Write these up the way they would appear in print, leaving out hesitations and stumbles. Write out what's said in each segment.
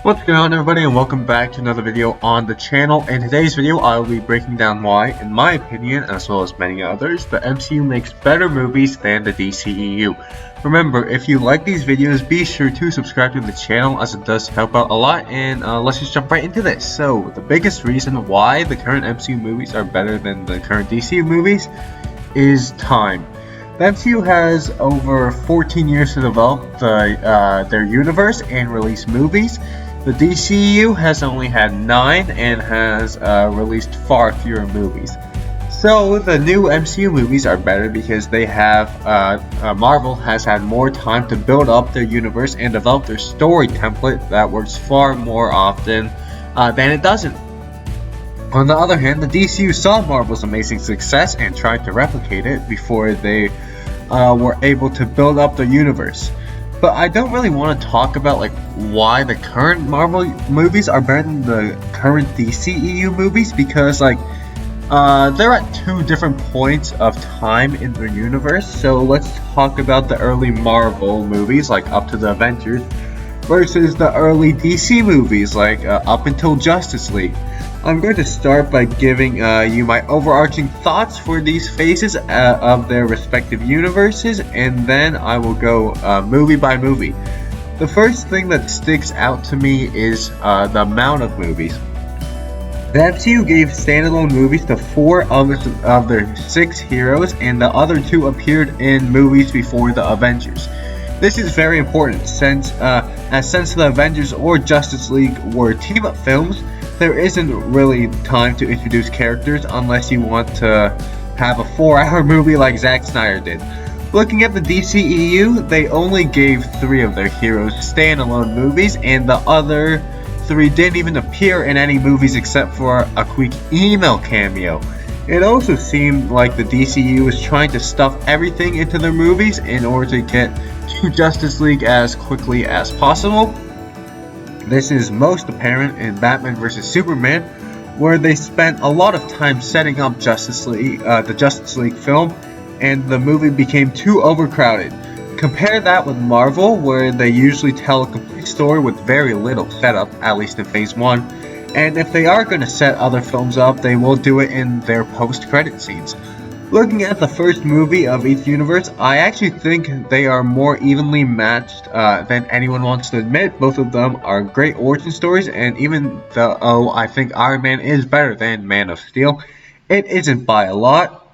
What's going on, everybody, and welcome back to another video on the channel. In today's video, I will be breaking down why, in my opinion, as well as many others, the MCU makes better movies than the DCEU. Remember, if you like these videos, be sure to subscribe to the channel, as it does help out a lot, and let's just jump right into this. So, the biggest reason why the current MCU movies are better than the current DCU movies is time. The MCU has over 14 years to develop their universe and release movies. The DCEU has only had 9 and has released far fewer movies. So the new MCU movies are better because they have Marvel has had more time to build up their universe and develop their story template that works far more often than it doesn't. On the other hand, the DCU saw Marvel's amazing success and tried to replicate it before they were able to build up their universe. But I don't really want to talk about why the current Marvel movies are better than the current DCEU movies, because they're at two different points of time in their universe. So let's talk about the early Marvel movies, up to the Avengers, versus the early DC movies, up until Justice League. I'm going to start by giving you my overarching thoughts for these phases of their respective universes, and then I will go movie by movie. The first thing that sticks out to me is the amount of movies. The MCU gave standalone movies to 4 of their 6 heroes, and the other 2 appeared in movies before the Avengers. This is very important since the Avengers or Justice League were team-up films. There isn't really time to introduce characters unless you want to have a 4-hour movie like Zack Snyder did. Looking at the DCEU, they only gave 3 of their heroes standalone movies, and the other 3 didn't even appear in any movies except for a quick email cameo. It also seemed like the DCEU was trying to stuff everything into their movies in order to get to Justice League as quickly as possible. This is most apparent in Batman vs Superman, where they spent a lot of time setting up the Justice League film, and the movie became too overcrowded. Compare that with Marvel, where they usually tell a complete story with very little setup, at least in Phase 1, and if they are going to set other films up, they will do it in their post-credit scenes. Looking at the first movie of each universe, I actually think they are more evenly matched than anyone wants to admit. Both of them are great origin stories, and even though I think Iron Man is better than Man of Steel, it isn't by a lot.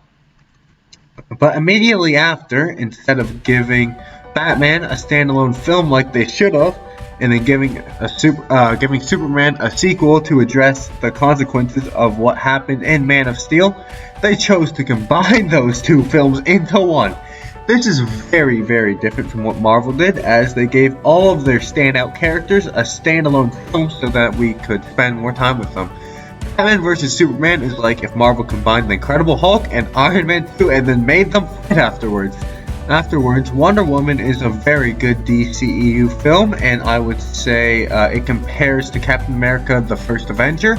But immediately after, instead of giving Batman a standalone film like they should have, and then giving Superman a sequel to address the consequences of what happened in Man of Steel, they chose to combine those 2 films into one. This is very, very different from what Marvel did, as they gave all of their standout characters a standalone film so that we could spend more time with them. Batman vs Superman is like if Marvel combined the Incredible Hulk and Iron Man 2 and then made them fight afterwards. Wonder Woman is a very good DCEU film, and I would say it compares to Captain America: The First Avenger.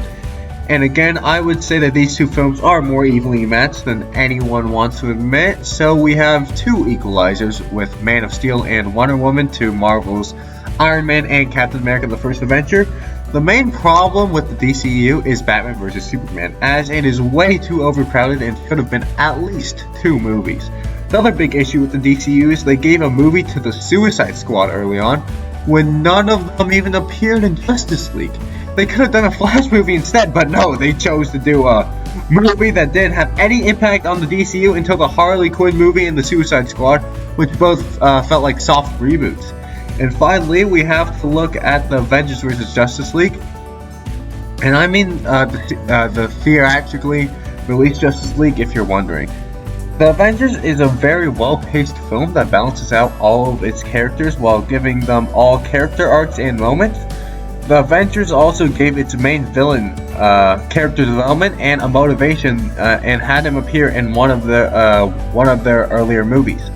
And again, I would say that these 2 films are more evenly matched than anyone wants to admit. So we have 2 equalizers with Man of Steel and Wonder Woman to Marvel's Iron Man and Captain America: The First Avenger. The main problem with the DCEU is Batman vs Superman, as it is way too overcrowded and should have been at least 2 movies. The other big issue with the DCU is they gave a movie to the Suicide Squad early on, when none of them even appeared in Justice League. They could have done a Flash movie instead, but no, they chose to do a movie that didn't have any impact on the DCU until the Harley Quinn movie and the Suicide Squad, which both felt like soft reboots. And finally, we have to look at the Avengers vs Justice League, and I mean the theatrically released Justice League, if you're wondering. The Avengers is a very well-paced film that balances out all of its characters while giving them all character arcs and moments. The Avengers also gave its main villain character development and a motivation, and had him appear in one of their earlier movies.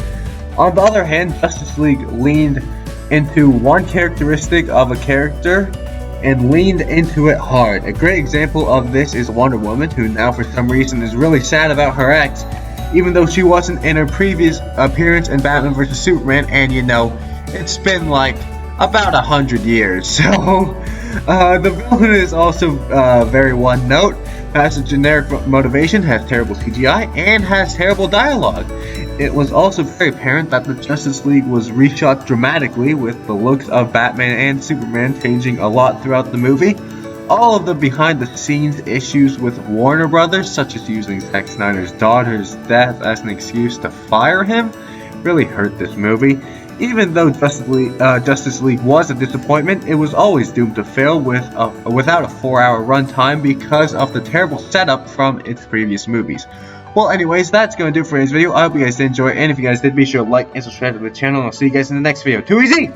On the other hand, Justice League leaned into one characteristic of a character and leaned into it hard. A great example of this is Wonder Woman, who now for some reason is really sad about her ex, even though she wasn't in her previous appearance in Batman vs Superman, and it's been about 100 years, so The villain is also very one note, has a generic motivation, has terrible CGI, and has terrible dialogue. It was also very apparent that the Justice League was reshot dramatically, with the looks of Batman and Superman changing a lot throughout the movie. All of the behind-the-scenes issues with Warner Brothers, such as using Zack Snyder's daughter's death as an excuse to fire him, really hurt this movie. Even though Justice League was a disappointment, it was always doomed to fail without a 4-hour runtime because of the terrible setup from its previous movies. Well, anyways, that's going to do it for today's video. I hope you guys did enjoy, and if you guys did, be sure to like and subscribe to the channel, and I'll see you guys in the next video. Too easy!